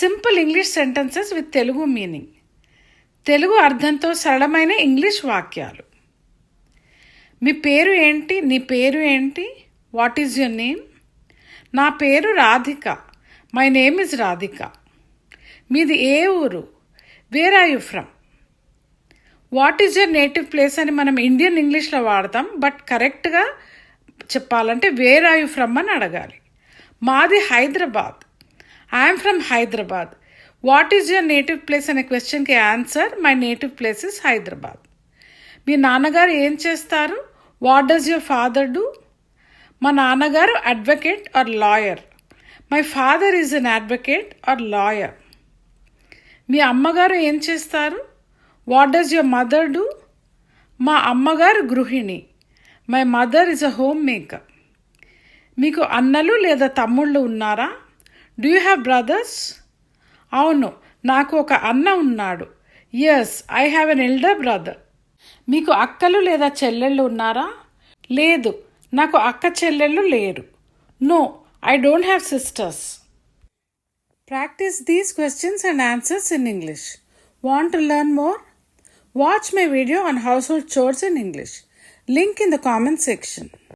Simple English sentences with Telugu meaning. Telugu అర్థంతో సరళమైన English వాక్యాలు. మీ పేరు ఏంటి? నీ పేరు ఏంటి? What is your name? నా పేరు Radhika. My name is Radhika. మీది ఏ ఊరు? Where are you from? What is your native place అని మనం ఇండియన్ ఇంగ్లీష్లో వాడతాం, బట్ కరెక్ట్గా చెప్పాలంటే వేర్ ఆర్ యు ఫ్రమ్ అని అడగాలి. మాది Hyderabad. I'm from Hyderabad. What is your native place అనే క్వశ్చన్కి answer my native place is Hyderabad. మీ నాన్నగారు ఏం చేస్తారు? What does your father do? మా నాన్నగారు advocate or lawyer. My father is an advocate or lawyer. మీ అమ్మగారు ఏం చేస్తారు? What does your mother do? మా అమ్మగారు గృహిణి. My mother is a home maker. మీకు అన్నలు లేదా తమ్ముళ్ళు ఉన్నారా? Do you have brothers? అవును, నాకు ఒక అన్న ఉన్నాడు. Yes, I have an elder brother. మీకు అక్కలు లేదా చెల్లెళ్ళు ఉన్నారా? లేదు, నాకు అక్క చెల్లెళ్ళు లేరు. No, I don't have sisters. Practice these questions and answers in English. Want to learn more? Watch my video on household chores in English. Link in the comment section.